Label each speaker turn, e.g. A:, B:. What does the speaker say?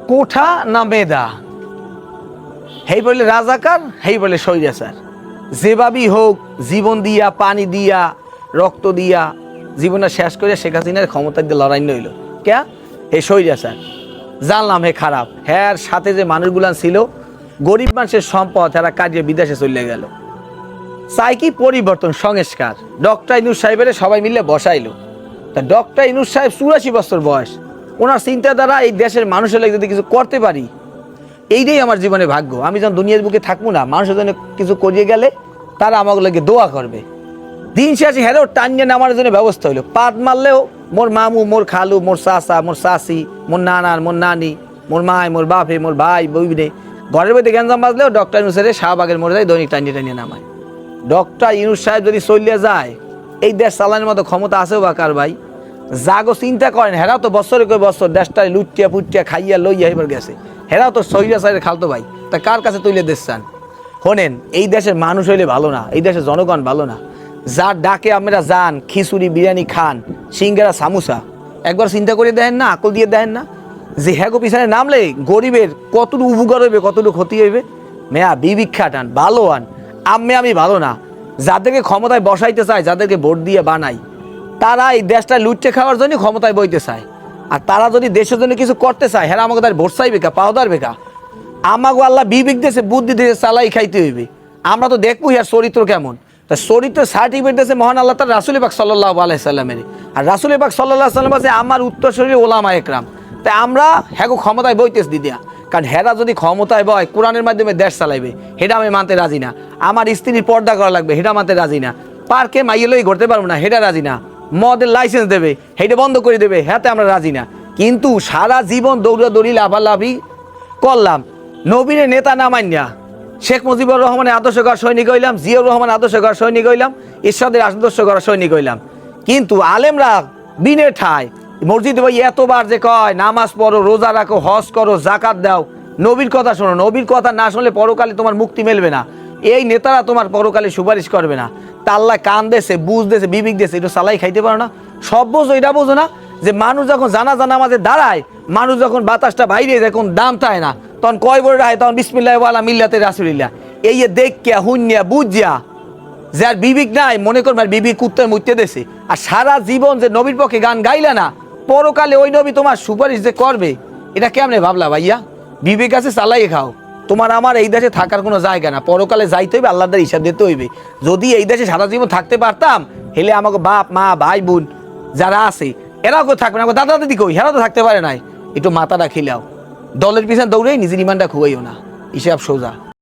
A: কোঠা না মেধা, হেই বলে রাজাকার, হেই বলে স্বৈরাচার। যেভাবেই হোক জীবন দিয়া, পানি দিয়া, রক্ত দিয়া জীবনটা শেষ করে শেখ হাসিনার ক্ষমতা দিয়ে লড়াই নইল কে? হে স্বৈরাচার। জানলাম হে খারাপ। হ্যাঁ, সাথে যে মানুষগুলান ছিল গরিব মানুষের সম্পদ, এরা কাজে বিদেশে চলে গেল। চাই কি পরিবর্তন, সংস্কার। ডক্টর ইউনূস সাহেবের সবাই মিলে বসাইলো। তা ডক্টর ইউনূস সাহেব 84 বছর বয়স, ওনার চিন্তাধারা এই দেশের মানুষের লাগে যদি কিছু করতে পারি, এইটাই আমার জীবনে ভাগ্য। আমি যখন দুনিয়ার বুকে থাকবো না, মানুষের জন্য কিছু করিয়ে গেলে তারা আমাকে লাগে দোয়া করবে। দিন শেষে হেরেও টানিয়ে নামার জন্য ব্যবস্থা হইলো। পাত মারলেও মোর মামু, মোর খালু, মোর চাচা, মোর চাচি, মোর নানার, মোর নানি, মোর মায়, মোর বাপে, মোর ভাই বইনে ঘরের মধ্যে গ্যাঞ্জাম বাজলেও ডক্টর ইউনূস সাহেব শাহবাগের মোড়ে যায় দৈনিক টানিয়ে নামায়। ডক্টর ইউনূস সাহেব যদি চলে যায়, এই দেশ চালানোর মতো ক্ষমতা আছেও বা কার ভাই? জাগো চিন্তা করেন, হেরাও তো বছরে কই বছর দেশটায় লুটিয়া পুটিয়া খাইয়া লইয়া এবার গেছে। হেরাও তো স্বৈরাচারের খালতো ভাই। তা কার কাছে তুলে দেশ চান? শোনেন, এই দেশের মানুষ হইলে ভালো না, এই দেশের জনগণ ভালো না। যার ডাকে আপনারা যান, খিচুড়ি বিরিয়ানি খান, সিঙ্গারা সামোসা, একবার চিন্তা করে দেখেন না, আকল দিয়ে দেখেন না যে হ্যাগো পিছনে নামলে গরিবের কতটুকু উপকার হইবে, কতটুকু ক্ষতি হইবে। মেয়া বিবিক্ষা টান, ভালো আন। আমি ভালো না। যাদেরকে ক্ষমতায় বসাইতে চায়, যাদেরকে ভোট দিয়ে বানাই, তারা এই দেশটা লুটে খাওয়ার জন্য ক্ষমতায় বইতে চায়। আর তারা যদি দেশের জন্য কিছু করতে চায়, হ্যাঁ আমাকে তার ভোট চাইবে কা, পাওদার বেকা। আমাকে আল্লাহ বিবেক দিয়েছে, বুদ্ধি দিয়েছে, চালাই খাইতে হইবে। আমরা তো দেখবো আর চরিত্র কেমন। তা চরিত্র সার্টিফিকেট দিয়েছে মহান আল্লাহ তার রাসূল পাক সাল্লাল্লাহু আলাইহি সাল্লামের। আর রাসূল পাক সাল্লাল্লাহু আলাইহি সাল্লাম আছে আমার উত্তরসূরি ওলামা একরাম। তাই আমরা হ্যাঁ ক্ষমতায় বইতেছি দিদিয়া, কারণ হেরা যদি ক্ষমতায় বয় কোরআনের মাধ্যমে দেশ চালাইবে, হেটা আমি মানতে রাজি না। আমার স্ত্রীর পর্দা করা লাগবে, হেটা মানতে রাজি না। পার্কে মাইয়েলই ঘুরতে পারবো না, হেটা রাজি না। মদের লাইসেন্স দেবে, হেটা বন্ধ করে দেবে, হ্যাঁতে আমরা রাজি না। কিন্তু সারা জীবন দৌড়াদৌড়ি লাফালাফি করলাম, নবীরে নেতা না মান্যা শেখ মুজিবুর রহমানের আদর্শগর সৈনিক হইলাম, জিয়াউর রহমান আদর্শগর সৈনিক হইলাম, ঈশ্বরের আদর্শগর সৈনিক হইলাম। কিন্তু আলেমরা বিনে ঠায় মসজিদে ভাই এতবার যে কয় নামাজ পড়ো, রোজা রাখো, হজ করো, জাকাত দাও, নবীর কথা শোনো। নবীর কথা না শুনলে পরকালে তোমার মুক্তি মিলবে না। এই নেতারা তোমার পরকালে সুপারিশ করবে না। তা আল্লাহ কান দেশে, বুঝ দেশে, বিবেক দেশে, একটু সালাই খাইতে পারো না? সব বোঝো, এটা বোঝো না যে মানুষ যখন জানা আমাদের দাঁড়ায়, মানুষ যখন বাতাসটা বাইরে যখন দাম চায় না, তখন কয় বড় রায়, তখন বিসমিল্লাহ ওয়ালা মিল্লাতে রাসূলিল্লাহ। এই যে দেখিয়া হুন্যা বুঝিয়া যার বিবেক নাই, মনে করবে আর বিবেক কুত্তার মুইতে দেশে। আর সারা জীবন যে নবীর পক্ষে গান গাইলা না, পরকালে ওই নবী তোমার সুপারিশ যে করবে, এটা কেমনে ভাবলা ভাইয়া? বিবেক আছে, চালাই খাও। তোমার আমার এই দেশে থাকার কোনো জায়গা না, পরকালে যাইতে হইবে, আল্লাহর দ্বারা হিসাব দিতে হইবে। যদি এই দেশে সারা জীবন থাকতে পারতাম, হেলে আমাকে বাপ মা ভাই বোন যারা আছে এরাও কেউ থাকবে না। দাদা দাদি কই, হেরাও তো থাকতে পারে নাই। একটু মাথাটা খিলাও, দলের পিছনে দৌড়েই নিজের ইমানটা খুয়াইও না, হিসাব সোজা।